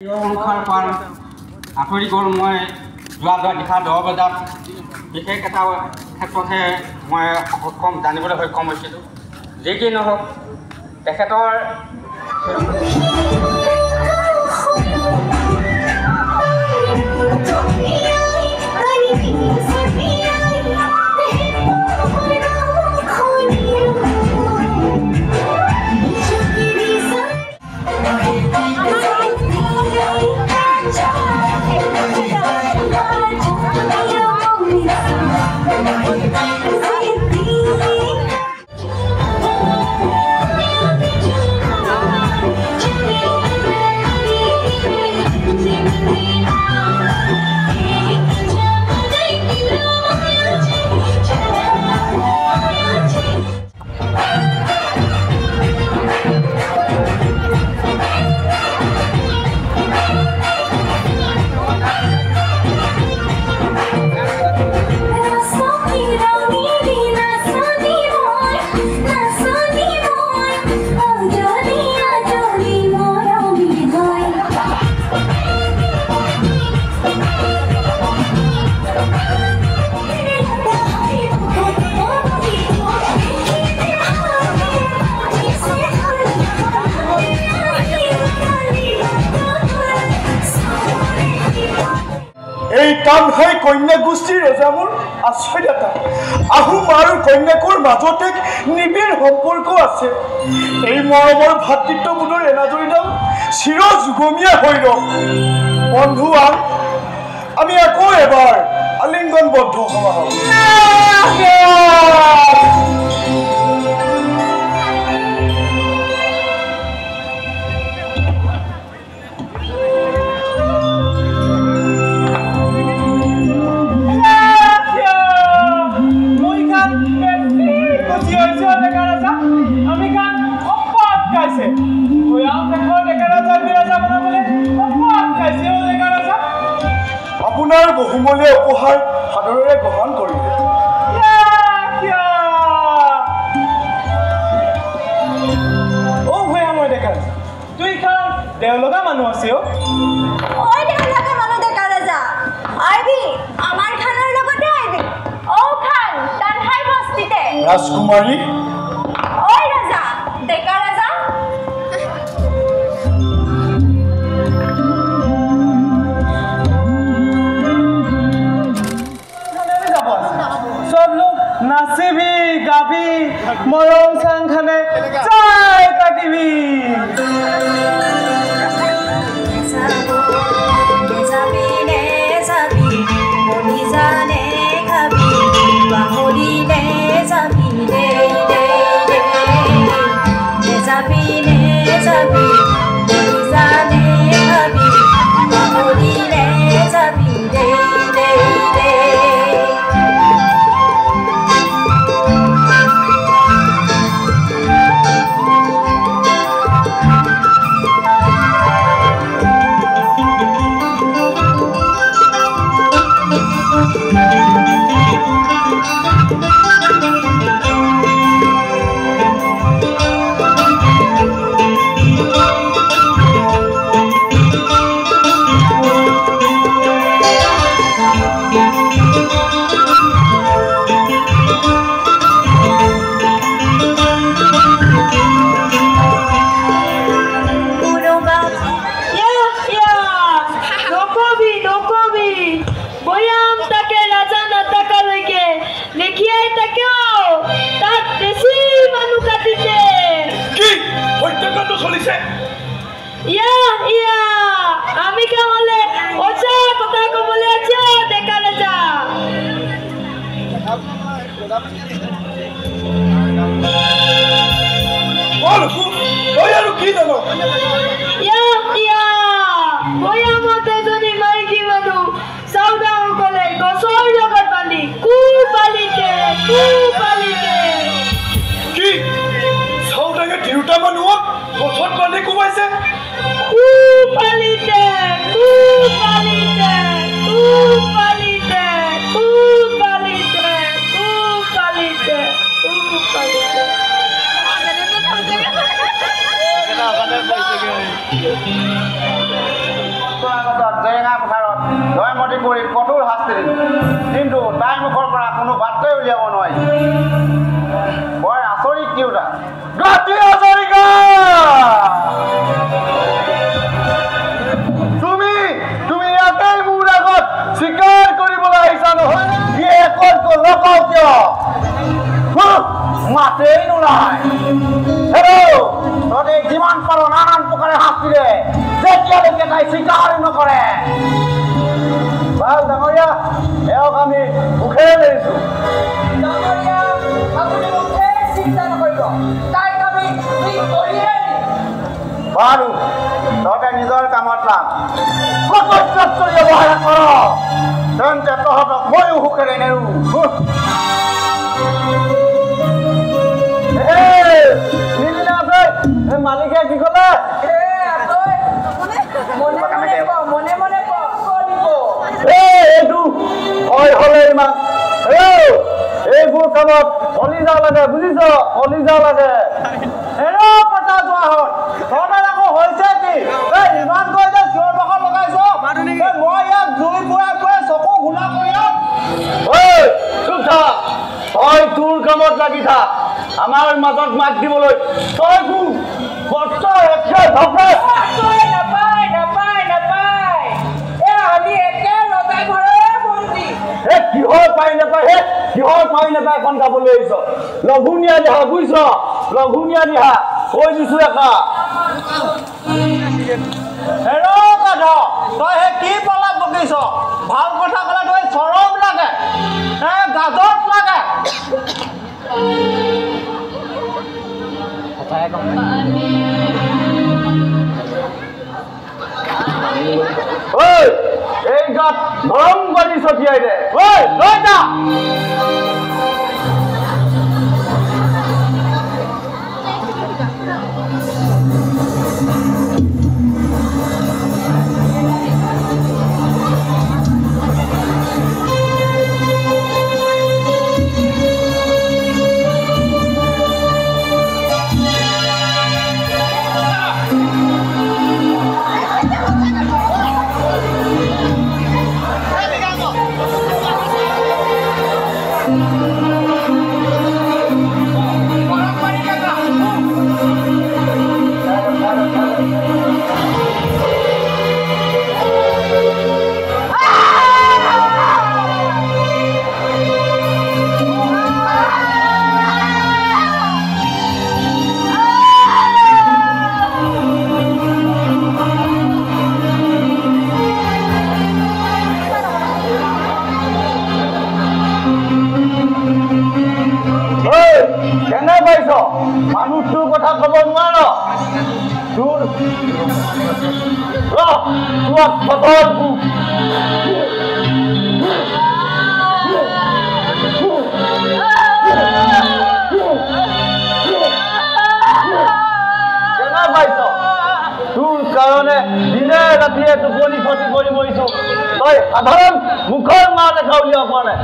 সংসাৰ পাৰ আঁতৰি গ'ল। মই যোৱা নিশা 10 বজাত বিশেষ এটা ক্ষেত্ৰতহে মই সক্ষম জানিবলৈ সক্ষম হৈছিলোঁ। যি কি নহওক তেখেতৰ কামহাই কন্যা গোষ্ঠীৰ ৰজামূৰ আশ্ৰয়দাতা আহোম আৰু কন্যাকৰ মাজতে নিবিড় সম্পৰ্ক আছে। এই মৰমৰ ভাতৃত্ববোধৰ এনাজৰীডাল চিৰ যুগমীয়া হৈ ৰওক। বন্ধু আমি আকৌ এবাৰ আলিংগনবদ্ধ হোৱা হওক। আপোনাৰ বহুমূলীয়া উপহাৰ সাদৰেৰে গ্ৰহণ কৰিলে। মই দেখা তুই খান দেওলগা মানুহ আছে। দেওলগা মানুহ ডেকা ৰাজা আইবি আমাৰ খানৰ লগতে আইবি। খান তানহাই বস্তিতে ৰাজকুমাৰী ৰাজা ডেকা ৰাজা নাচিবি গাবি মৰম চাংখানে চাই কাটিবি। কৰি কঠোৰ শাস্তি দিম কিন্তু তাইৰ মুখৰ পৰা কোনো বাৰ্তাই উলিয়াব নোৱাৰি বৰ আচৰিত তিৰোতা গাতি হাজৰিকা তুমি ইয়াতেই মোৰ আগত স্বীকাৰ কৰিবলৈ আহিছা নহয় নকওঁ কিয় মাতেই নোলায় হেল্ল' তহঁতে যিমান পাৰ নানান প্ৰকাৰে শাস্তি দে যেতিয়ালৈকে তাই স্বীকাৰ নকৰে ভাল ডাঙৰীয়া এওঁক আমি মুখেৰে ধৰিছোঁ বাৰু তহঁতে নিজৰ কামত লাগ ব্যৱহাৰ কৰ তেন্তে তহঁতক ময়ো সুখেৰে নেৰো মালিকে কি ক'লে এইটো হয় হলে ইমান এইবোৰ কামত কলিজা লাগে বুজিছ কলিজা লাগে পতা যোৱা হ'ল তহঁতৰ আকৌ হৈছে কি ইমান কৈ যে চিঞৰ বাখৰ লগাইছ মই ইয়াত জুই পুৱাই চকু ঘোলা কৰি চুপ থাক তই তোৰ কামত লাগি থাক আমাৰ মাজত মাত দিবলৈ তই কোন কিহৰ পাই নাপায় এখন গাবলৈ আহিছ লঘুণীয়া দিহা বুজিছ লঘুণীয়া দিহা কৈ দিছো একা তই সেই কি পলাপ বকিছ ভাল কথা ক'লে তই চৰম লাগে গাজত লাগে এই গাত গৰম পানী ছটিয়াই দে লৈ যা মানুহটোৰ কথা ক'ব নোৱাৰ তোৰ তোৰ কাৰণে দিনে ৰাতিয়ে টোপনি ক্ষতি কৰি মৰিছো তই সাধাৰণ মুখৰ মা দেখা উলিয়াব পৰা নাই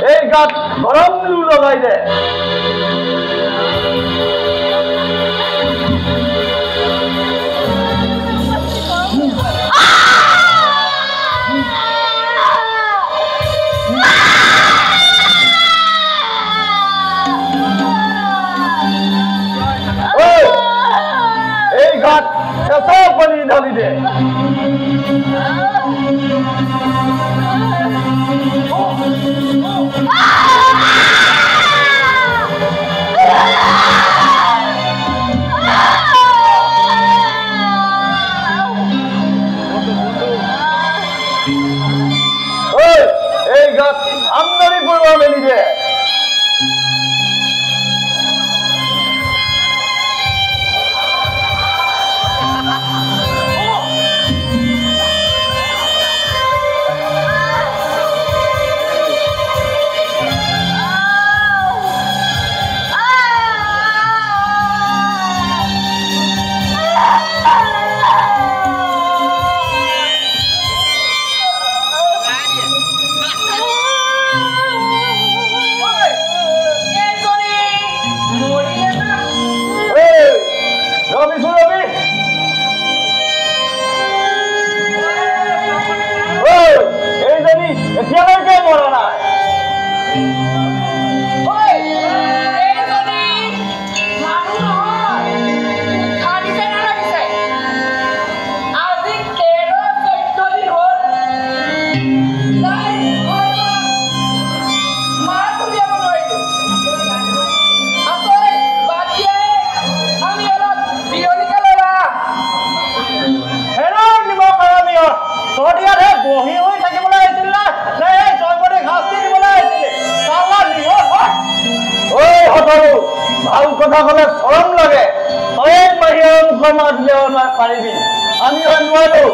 এই গাত গৰম লু লগাই দে এই গাত চেঁচা পানী ঢালি দে এই গাত আমদানি করবা মেলি দে নোৱাৰো ভাল কথা ক'লে চৰম লাগে এই বাহিৰৰ মুখৰ মাত উলিয়াব পাৰিবি আমি নোৱাৰো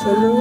হেল্ল'